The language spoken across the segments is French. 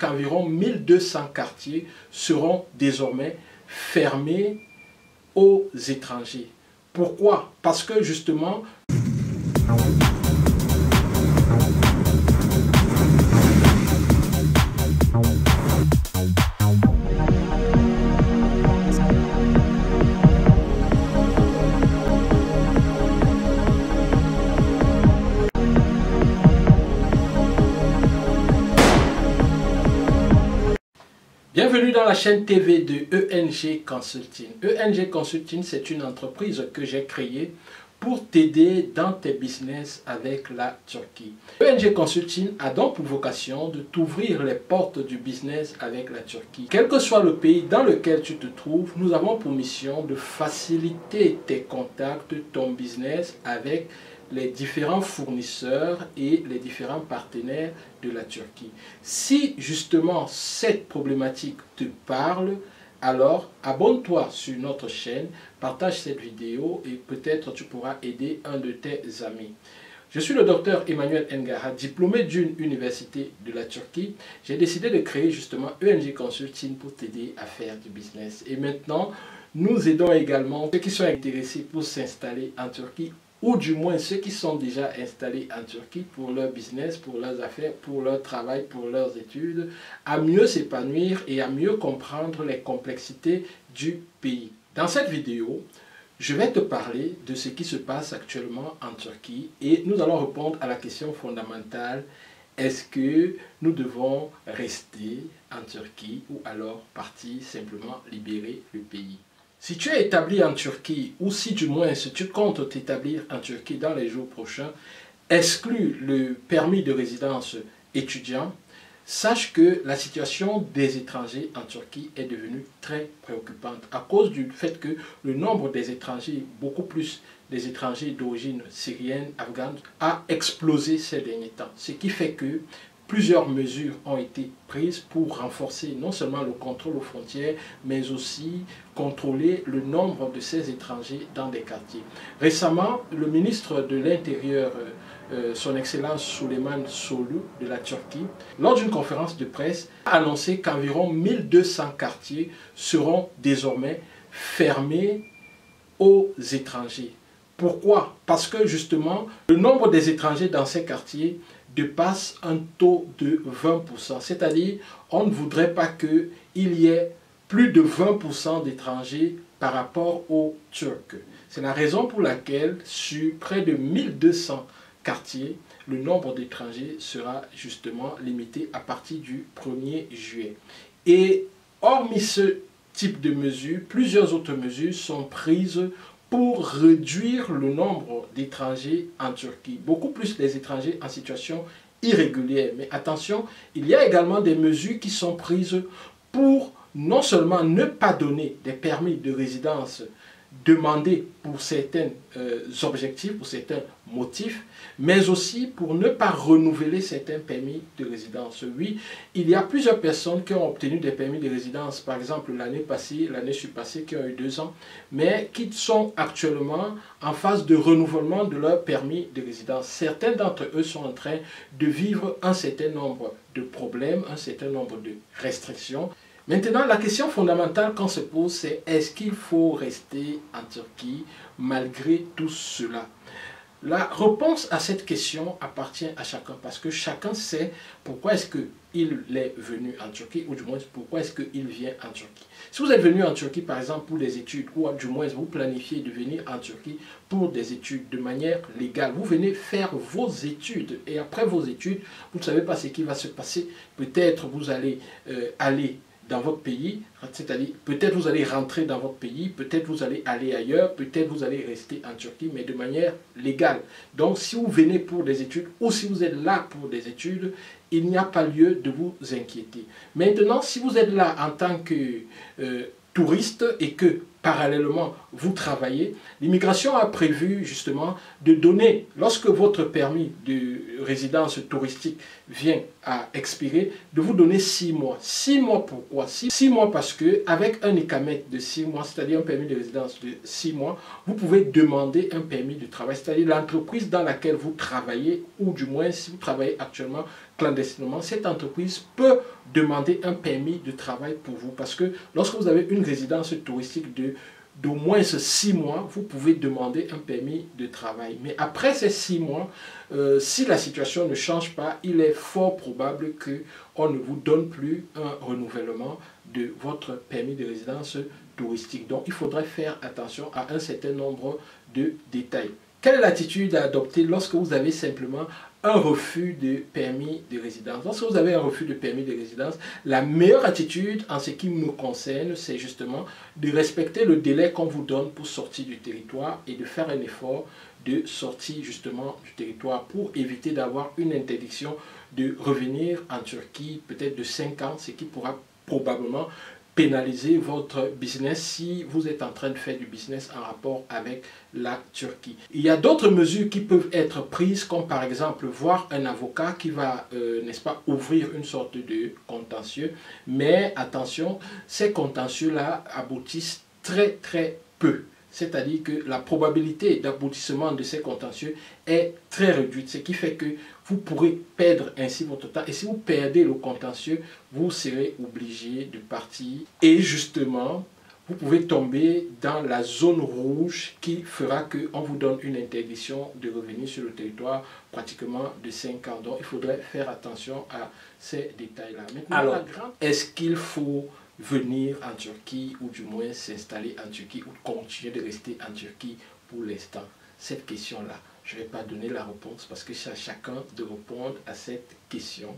qu'environ 1200 quartiers seront désormais fermés aux étrangers. Pourquoi? Parce que justement, bienvenue dans la chaîne TV de ENG Consulting. ENG Consulting, c'est une entreprise que j'ai créée pour t'aider dans tes business avec la Turquie. ENG Consulting a donc pour vocation de t'ouvrir les portes du business avec la Turquie. Quel que soit le pays dans lequel tu te trouves, nous avons pour mission de faciliter tes contacts, ton business avec les différents fournisseurs et les différents partenaires de la Turquie. Si justement cette problématique te parle, alors abonne-toi sur notre chaîne, partage cette vidéo et peut-être tu pourras aider un de tes amis. Je suis le docteur Emmanuel Ngara, diplômé d'une université de la Turquie. J'ai décidé de créer justement ENG Consulting pour t'aider à faire du business. Et maintenant, nous aidons également ceux qui sont intéressés pour s'installer en Turquie, ou du moins ceux qui sont déjà installés en Turquie pour leur business, pour leurs affaires, pour leur travail, pour leurs études, à mieux s'épanouir et à mieux comprendre les complexités du pays. Dans cette vidéo, je vais te parler de ce qui se passe actuellement en Turquie et nous allons répondre à la question fondamentale: est-ce que nous devons rester en Turquie ou alors partir simplement libérer le pays? Si tu es établi en Turquie, ou si du moins si tu comptes t'établir en Turquie dans les jours prochains, exclus le permis de résidence étudiant, sache que la situation des étrangers en Turquie est devenue très préoccupante à cause du fait que le nombre des étrangers, beaucoup plus des étrangers d'origine syrienne, afghane, a explosé ces derniers temps. Ce qui fait que plusieurs mesures ont été prises pour renforcer non seulement le contrôle aux frontières, mais aussi contrôler le nombre de ces étrangers dans des quartiers. Récemment, le ministre de l'Intérieur, son Excellence Süleyman Soylu de la Turquie, lors d'une conférence de presse, a annoncé qu'environ 1200 quartiers seront désormais fermés aux étrangers. Pourquoi? Parce que justement, le nombre des étrangers dans ces quartiers dépasse un taux de 20%. C'est-à-dire, on ne voudrait pas qu'il y ait plus de 20% d'étrangers par rapport aux Turcs. C'est la raison pour laquelle, sur près de 1200 quartiers, le nombre d'étrangers sera justement limité à partir du 1er juillet. Et hormis ce type de mesures, plusieurs autres mesures sont prises pour réduire le nombre d'étrangers en Turquie. Beaucoup plus les étrangers en situation irrégulière. Mais attention, il y a également des mesures qui sont prises pour non seulement ne pas donner des permis de résidence demandés pour certains objectifs, pour certains motifs, mais aussi pour ne pas renouveler certains permis de résidence. Oui, il y a plusieurs personnes qui ont obtenu des permis de résidence, par exemple l'année passée, l'année surpassée, qui ont eu 2 ans, mais qui sont actuellement en phase de renouvellement de leur permis de résidence. Certains d'entre eux sont en train de vivre un certain nombre de problèmes, un certain nombre de restrictions. Maintenant, la question fondamentale qu'on se pose, c'est: est-ce qu'il faut rester en Turquie malgré tout cela? La réponse à cette question appartient à chacun, parce que chacun sait pourquoi est-ce qu'il est venu en Turquie, ou du moins pourquoi est-ce qu'il vient en Turquie. Si vous êtes venu en Turquie par exemple pour des études, ou du moins vous planifiez de venir en Turquie pour des études de manière légale, vous venez faire vos études, et après vos études, vous ne savez pas ce qui va se passer. Peut-être vous allez aller dans votre pays, c'est-à-dire peut-être vous allez rentrer dans votre pays, peut-être vous allez aller ailleurs, peut-être vous allez rester en Turquie, mais de manière légale. Donc si vous venez pour des études ou si vous êtes là pour des études, il n'y a pas lieu de vous inquiéter. Maintenant, si vous êtes là en tant que touriste et que parallèlement vous travaillez, l'immigration a prévu justement de donner, lorsque votre permis de résidence touristique vient à expirer, de vous donner 6 mois. 6 mois pourquoi? 6 mois parce que avec un ICAMET de 6 mois, c'est-à-dire un permis de résidence de 6 mois, vous pouvez demander un permis de travail, c'est-à-dire l'entreprise dans laquelle vous travaillez, ou du moins si vous travaillez actuellement clandestinement, cette entreprise peut demander un permis de travail pour vous, parce que lorsque vous avez une résidence touristique d'au moins 6 mois, vous pouvez demander un permis de travail. Mais après ces 6 mois, si la situation ne change pas, il est fort probable qu'on ne vous donne plus un renouvellement de votre permis de résidence touristique. Donc il faudrait faire attention à un certain nombre de détails. Quelle est l'attitude à adopter lorsque vous avez simplement un refus de permis de résidence? Lorsque vous avez un refus de permis de résidence, la meilleure attitude en ce qui me concerne, c'est justement de respecter le délai qu'on vous donne pour sortir du territoire et de faire un effort de sortie justement du territoire pour éviter d'avoir une interdiction de revenir en Turquie, peut-être de 5 ans, ce qui pourra probablement pénaliser votre business si vous êtes en train de faire du business en rapport avec la Turquie. Il y a d'autres mesures qui peuvent être prises, comme par exemple voir un avocat qui va, n'est-ce pas, ouvrir une sorte de contentieux. Mais attention, ces contentieux-là aboutissent très très peu. C'est-à-dire que la probabilité d'aboutissement de ces contentieux est très réduite, ce qui fait que vous pourrez perdre ainsi votre temps. Et si vous perdez le contentieux, vous serez obligé de partir. Et justement, vous pouvez tomber dans la zone rouge qui fera qu'on vous donne une interdiction de revenir sur le territoire pratiquement de 5 ans. Donc, il faudrait faire attention à ces détails-là. Alors, est-ce qu'il faut venir en Turquie ou du moins s'installer en Turquie ou continuer de rester en Turquie pour l'instant? Cette question-là, je ne vais pas donner la réponse parce que c'est à chacun de répondre à cette question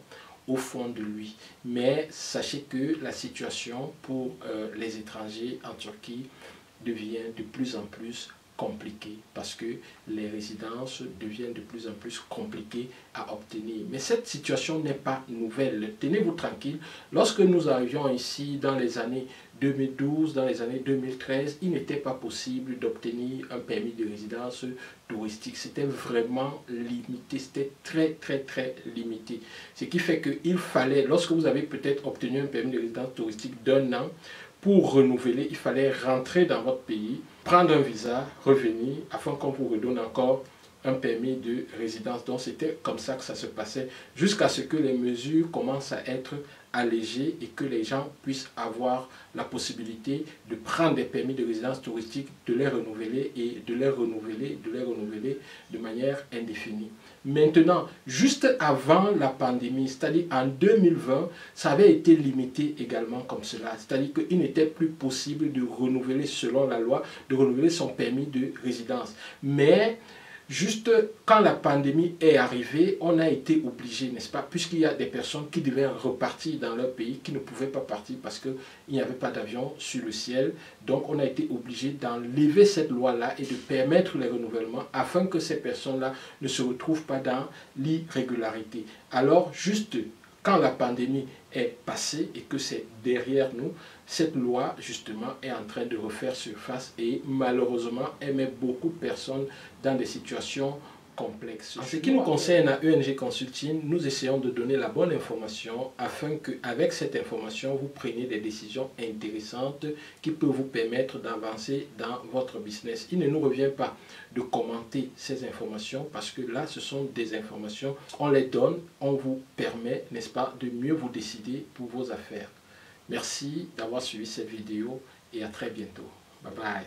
au fond de lui. Mais sachez que la situation pour les étrangers en Turquie devient de plus en plus compliquée parce que les résidences deviennent de plus en plus compliquées à obtenir. Mais cette situation n'est pas nouvelle. Tenez-vous tranquille. Lorsque nous arrivions ici dans les années 2012, dans les années 2013, il n'était pas possible d'obtenir un permis de résidence touristique. C'était vraiment limité. C'était très, très, très limité. Ce qui fait qu'il fallait, lorsque vous avez peut-être obtenu un permis de résidence touristique d'1 an, pour renouveler, il fallait rentrer dans votre pays, prendre un visa, revenir, afin qu'on vous redonne encore un permis de résidence. Donc c'était comme ça que ça se passait, jusqu'à ce que les mesures commencent à être allégées et que les gens puissent avoir la possibilité de prendre des permis de résidence touristique, de les renouveler et de les renouveler de manière indéfinie. Maintenant, juste avant la pandémie, c'est-à-dire en 2020, ça avait été limité également comme cela. C'est-à-dire qu'il n'était plus possible de renouveler, selon la loi, de renouveler son permis de résidence. Mais juste quand la pandémie est arrivée, on a été obligé, n'est-ce pas, puisqu'il y a des personnes qui devaient repartir dans leur pays, qui ne pouvaient pas partir parce qu'il n'y avait pas d'avion sur le ciel. Donc on a été obligé d'enlever cette loi-là et de permettre les renouvellements afin que ces personnes-là ne se retrouvent pas dans l'irrégularité. Alors juste quand la pandémie est passée et que c'est derrière nous, cette loi justement est en train de refaire surface et malheureusement elle met beaucoup de personnes dans des situations complexes. En ce qui nous concerne à ENG Consulting, nous essayons de donner la bonne information afin qu'avec cette information, vous preniez des décisions intéressantes qui peuvent vous permettre d'avancer dans votre business. Il ne nous revient pas de commenter ces informations parce que là, ce sont des informations, on les donne, on vous permet, n'est-ce pas, de mieux vous décider pour vos affaires. Merci d'avoir suivi cette vidéo et à très bientôt. Bye bye.